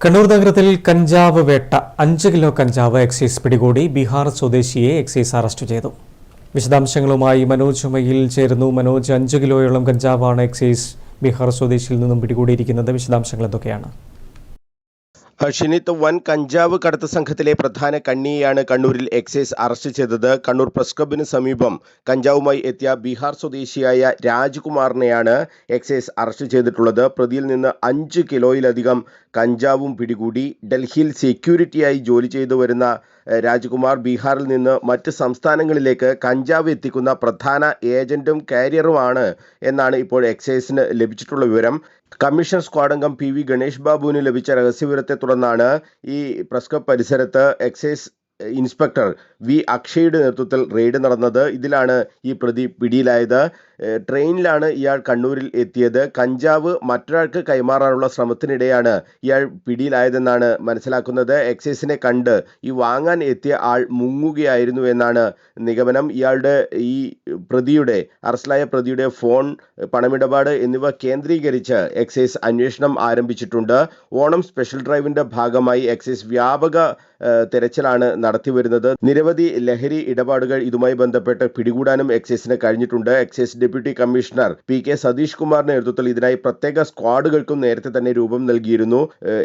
കണ്ണൂർ നഗരത്തിൽ കഞ്ചാവ് വേട്ട 5 കിലോ കഞ്ചാവ് എക്സൈസ് പിടികൂടി. ബീഹാർ സ്വദേശിയെ എക്സൈസ് അറസ്റ്റ് ചെയ്തു. വിശദാംശങ്ങളുമായി മനോജ് മയിൽ ചേരുന്നു. മനോജ്, 5 കിലോയോളം കഞ്ചാവാണ് എക്സൈസ് ബീഹാർ സ്വദേശിയിൽ നിന്നും പിടികൂടിയിരിക്കുന്നത്. വിശദാംശങ്ങൾ എന്തൊക്കെയാണ്? ഷിനിത്ത്, വൻ കഞ്ചാവ് കടത്ത് സംഘത്തിലെ പ്രധാന കണ്ണിയെയാണ് കണ്ണൂരിൽ എക്സൈസ് അറസ്റ്റ് ചെയ്തത്. കണ്ണൂർ പ്രസ് ക്ലബിന് സമീപം കഞ്ചാവുമായി എത്തിയ ബീഹാർ സ്വദേശിയായ രാജ്കുമാറിനെയാണ് എക്സൈസ് അറസ്റ്റ് ചെയ്തിട്ടുള്ളത്. പ്രതിയിൽ നിന്ന് 5 കിലോയിലധികം കഞ്ചാവും പിടികൂടി. ഡൽഹിയിൽ സെക്യൂരിറ്റിയായി ജോലി ചെയ്തു വരുന്ന രാജ്കുമാർ ബീഹാറിൽ നിന്ന് മറ്റ് സംസ്ഥാനങ്ങളിലേക്ക് കഞ്ചാവ് എത്തിക്കുന്ന പ്രധാന ഏജന്റും കാരിയറുമാണ് എന്നാണ് ഇപ്പോൾ എക്സൈസിന് ലഭിച്ചിട്ടുള്ള വിവരം. കമ്മീഷൻ സ്ക്വാഡ് അംഗം പി വി ഗണേഷ് ബാബുവിന് ലഭിച്ച രഹസ്യവിവരത്തെ തുടർന്നാണ് ഈ പ്രസ് ക്ലബ് പരിസരത്ത് എക്സൈസ് ഇൻസ്പെക്ടർ വി അക്ഷയുടെ നേതൃത്വത്തിൽ റെയ്ഡ് നടന്നത്. ഇതിലാണ് ഈ പ്രതി പിടിയിലായത്. ട്രെയിനിലാണ് ഇയാൾ കണ്ണൂരിൽ എത്തിയത്. കഞ്ചാവ് മറ്റൊരാൾക്ക് കൈമാറാനുള്ള ശ്രമത്തിനിടെയാണ് ഇയാൾ പിടിയിലായതെന്നാണ് മനസ്സിലാക്കുന്നത്. എക്സൈസിനെ കണ്ട് ഈ വാങ്ങാൻ എത്തിയ ആൾ മുങ്ങുകയായിരുന്നു എന്നാണ് നിഗമനം. ഇയാളുടെ ഈ അറസ്റ്റിലായ പ്രതിയുടെ ഫോൺ, പണമിടപാട് എന്നിവ കേന്ദ്രീകരിച്ച് എക്സൈസ് അന്വേഷണം ആരംഭിച്ചിട്ടുണ്ട്. ഓണം സ്പെഷ്യൽ ഡ്രൈവിന്റെ ഭാഗമായി എക്സൈസ് വ്യാപക തെരച്ചിലാണ് നടത്തിവരുന്നത്. നിരവധി ലഹരി ഇടപാടുകൾ ഇതുമായി ബന്ധപ്പെട്ട് പിടികൂടാനും എക്സൈസിന് കഴിഞ്ഞിട്ടുണ്ട്. Excise deputy commissioner P K Satheesh കുമാറിന്റെ നേതൃത്വത്തിൽ ഇതിനായി പ്രത്യേക സ്ക്വാഡുകൾക്കും നേരത്തെ തന്നെ രൂപം നൽകിയിരുന്നു.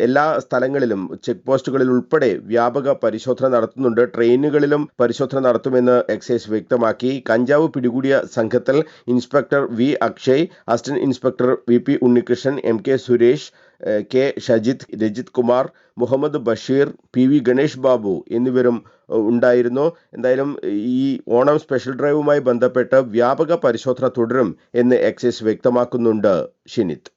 എല്ലാ സ്ഥലങ്ങളിലും ചെക്ക് പോസ്റ്റുകളിൽ ഉൾപ്പെടെ വ്യാപക പരിശോധന നടത്തുന്നുണ്ട്. ട്രെയിനുകളിലും പരിശോധന നടത്തുമെന്ന് എക്സൈസ് വ്യക്തമാക്കി. കഞ്ചാവ് പിടികൂടിയ സംഘത്തിൽ inspector V Akshay, assistant inspector V P Unnikrishnan, M K Suresh, K Shajith, Rajith Kumar, Mohammed Basheer, P V Ganesh Babu എന്നിവരും ഉണ്ടായിരുന്നു. എന്തായാലും ഈ ഓണം സ്പെഷ്യൽ ഡ്രൈവുമായി ബന്ധപ്പെട്ട് വ്യാപക പരിശോധന തുടരും എന്ന് എക്സൈസ് വ്യക്തമാക്കുന്നുണ്ട്. ഷിനിത്ത്.